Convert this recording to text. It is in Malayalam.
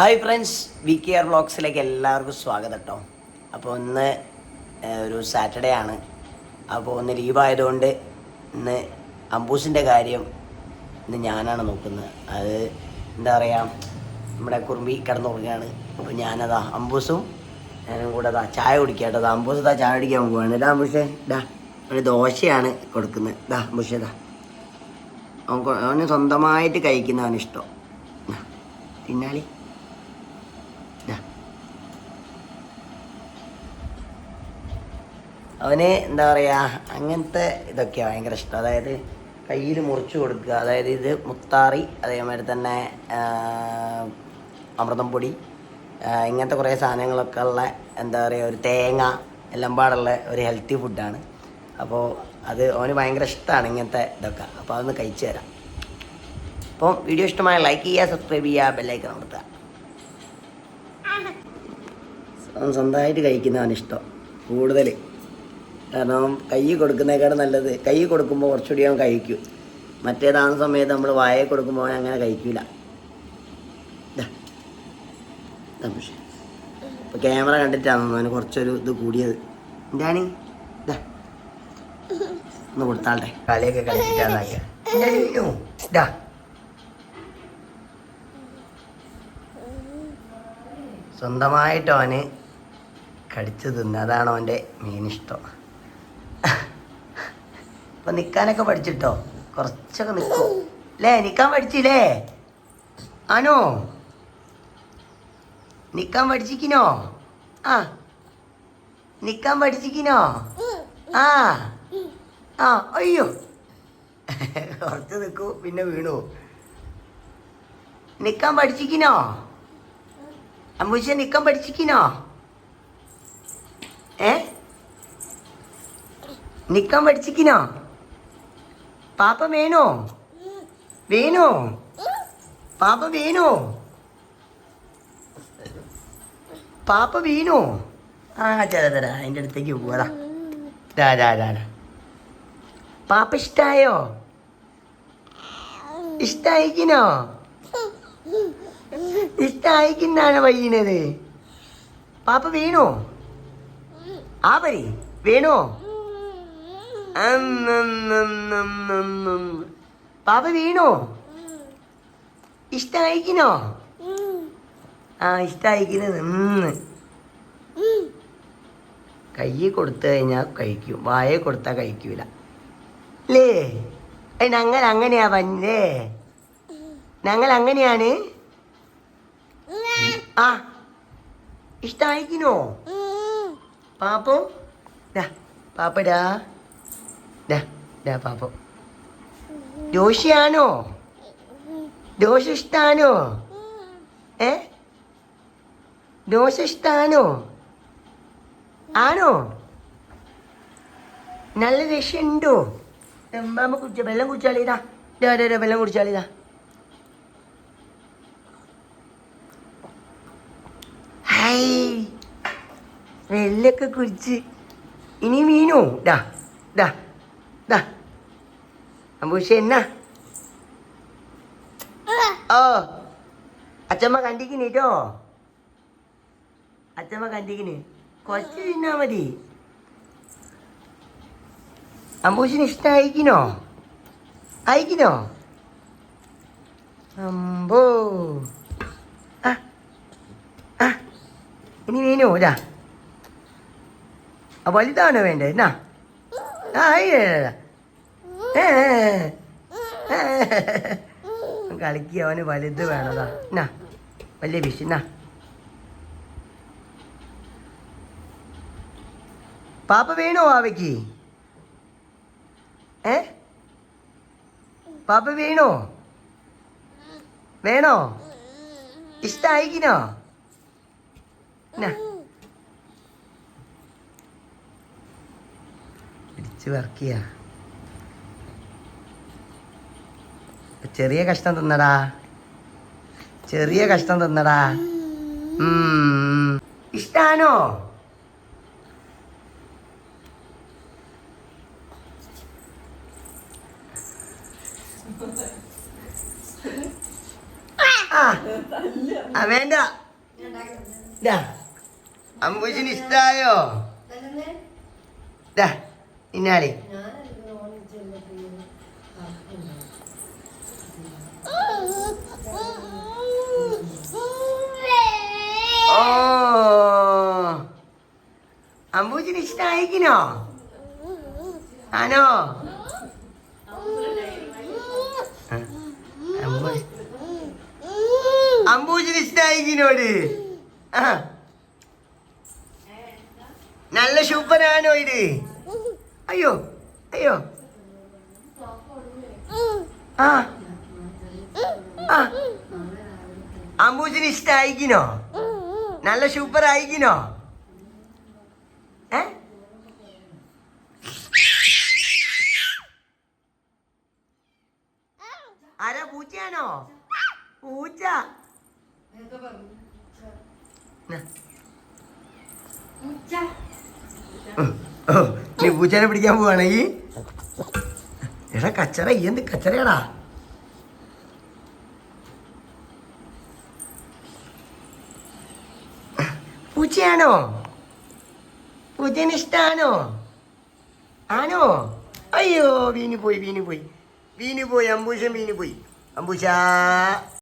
ഹായ് ഫ്രണ്ട്സ്, VKR വ്ളോഗ്സിലേക്ക് എല്ലാവർക്കും സ്വാഗതം കേട്ടോ. അപ്പോൾ ഇന്ന് ഒരു സാറ്റർഡേ ആണ്. അപ്പോൾ ഒന്ന് ലീവായതുകൊണ്ട് ഇന്ന് അമ്പൂസിൻ്റെ കാര്യം ഇന്ന് ഞാനാണ് നോക്കുന്നത്. അത് എന്താ പറയുക, നമ്മുടെ കുറുമ്പി കിടന്നുറങ്ങുകയാണ്. അപ്പോൾ ഞാനതാ അമ്പൂസും ഞാനും കൂടെ ചായ കുടിക്കാം കേട്ടോ. അമ്പൂസ് ചായ കുടിക്കാൻ പോവുകയാണ്. അമ്പൂഷേ ഒരു ദോശയാണ് കൊടുക്കുന്നത്. അമ്പൂഷേ അവന് സ്വന്തമായിട്ട് കഴിക്കുന്നവന് ഇഷ്ടം. തിന്നാളി അവന് എന്താ പറയുക, അങ്ങനത്തെ ഇതൊക്കെയാണ് ഭയങ്കര ഇഷ്ടം. അതായത് കയ്യിൽ മുറിച്ച് കൊടുക്കുക, അതായത് ഇത് മുത്താറി, അതേമാതിരി തന്നെ അമൃതം പൊടി, ഇങ്ങനത്തെ കുറേ സാധനങ്ങളൊക്കെ ഉള്ള എന്താ പറയുക, ഒരു തേങ്ങ എല്ലാം പാടുള്ള ഒരു ഹെൽത്തി ഫുഡാണ്. അപ്പോൾ അത് അവന് ഭയങ്കര ഇഷ്ടമാണ് ഇങ്ങനത്തെ ഇതൊക്കെ. അപ്പോൾ അതൊന്ന് കഴിച്ചു തരാം. അപ്പം വീഡിയോ ഇഷ്ടമായ ലൈക്ക് ചെയ്യുക, സബ്സ്ക്രൈബ് ചെയ്യുക, ബെല്ലൈക്കൺ അമർത്തുക. അവൻ സ്വന്തമായിട്ട് കഴിക്കുന്നവന് ഇഷ്ടം കൂടുതൽ. കാരണം കൈ കൊടുക്കുന്നതിനേക്കാളും നല്ലത് കൈ കൊടുക്കുമ്പോൾ കുറച്ചുകൂടി അവൻ കഴിക്കും. മറ്റേതാകുന്ന സമയത്ത് നമ്മൾ വായ കൊടുക്കുമ്പോൾ അവൻ അങ്ങനെ കഴിക്കില്ല. പക്ഷേ ഇപ്പോൾ ക്യാമറ കണ്ടിട്ടാണ് അവന് കുറച്ചൊരു ഇത് കൂടിയത്. എന്താണ് ഒന്ന് കൊടുത്താട്ടെ, കളിയൊക്കെ കളിച്ചിട്ടാണ്. സ്വന്തമായിട്ട് അവന് കടിച്ചു തിന്ന്, അതാണ് അവൻ്റെ മെയിൻ ഇഷ്ടം. അപ്പം നിൽക്കാനൊക്കെ പഠിച്ചിട്ടോ, കുറച്ചൊക്കെ നിൽക്കും അല്ലേ? നിൽക്കാൻ പഠിച്ചില്ലേ ആനോ? നിൽക്കാൻ പഠിച്ചിക്കിനോ? ആ നിൽക്കാൻ പഠിച്ചിക്കിനോ? ആ ആ അയ്യോ കുറച്ച് നിൽക്കൂ, പിന്നെ വീണു. നിൽക്കാൻ പഠിച്ചിക്കിനോ? അമ്പൂശ നിൽക്കാൻ പഠിച്ചിക്കിനോ? നിൽക്കാൻ പഠിച്ചിക്കിനോ? പാപ്പ വേണോ? വേണോ? പാപ്പ വേണോ? പാപ്പ വീണോ? ആ തരാ, അതിൻ്റെ അടുത്തേക്ക് പോവാ. പാപ്പ ഇഷ്ടായോ? ഇഷ്ടായിക്കിനോ? ഇഷ്ടായിക്കിന്നാണ് വയ്യുന്നത്. പാപ്പ വീണോ? ആ പരി വേണോ? പാപ്പ വീണോ? ഇഷ്ടായിക്കിനോ? ആ ഇഷ്ടായിക്കുന്നത്. കൈ കൊടുത്തു കഴിഞ്ഞാൽ കഴിക്കും, വായ കൊടുത്താൽ കഴിക്കൂല അല്ലേ? ഞങ്ങൾ അങ്ങനെയാ പറഞ്ഞേ, ഞങ്ങൾ അങ്ങനെയാണ്. ആ ഇഷ്ടായിക്കിനോ പാപ്പോ? പാപ്പടാ പാപ്പ ദോശയാണോ? ദോശ ഇഷ്ടാണോ? ദോശ ഇഷ്ടാണോ? ആണോ? നല്ല രക്ഷയുണ്ടോ? വെള്ളം കുടിച്ചാളിതാ, വെള്ളം കുടിച്ചാളിതാ. വെള്ളൊക്കെ കുടിച്ച് ഇനി വീണു. അമ്പൂഷ എന്നാ? ഓ അച്ഛമ്മ കണ്ടിക്കിനോ? അച്ഛമ്മ കണ്ടിക്കിന്, കുറച്ച് തിന്നാ മതി. അമ്പൂഷിന് ഇഷ്ടമായിക്കിനോ? അയക്കിനോ? അമ്പോ ഇനി വീണു. വലുതാണോ വേണ്ടത്? എന്നാ കളിക്കുക, അവന് വലുത് വേണതാ. എന്നാ വലിയ ഫിഷ്. എന്നാ പാപ്പ വേണോ? ആവയ്ക്ക് പാപ്പ വേണോ? വേണോ? ഇഷ്ടായിക്കിനോ? എന്നാ പിടിച്ച് വറക്കിയ ചെറിയ കഷ്ണം തിന്നടാ, ചെറിയ കഷ്ണം തിന്നടാ. ഇഷ്ടാണോ? വേണ്ട. അമ്പൂസിന് ഇഷ്ടായോ? ഇന്നാളി ഓ അമ്പൂസിന് ഇഷ്ടായിക്കിനോ? ആണോ? അമ്പൂസിന് ഇഷ്ടായിക്കിനോട്? നല്ല സൂപ്പറാണോ ഇത്? അയ്യോ അയ്യോ ആ ആ അമ്പൂസിന് ഇഷ്ടായിക്കിനോ? നല്ല സൂപ്പർ ആയിക്കിനോ? ആരാ? പൂച്ചയാണോ? പൂച്ച. നീ പൂച്ചനെ പിടിക്കാൻ പോവാണ് ഈ? എടാ കച്ചറ, ഈ എന്ത് കച്ചറയാടാ? പൂച്ചയാണോ? പൂച്ചേനെ ഇഷ്ടാണോ? ആണോ? അയ്യോ വീണു പോയി അമ്പൂഷൻ വീണു പോയി. അമ്പൂഷ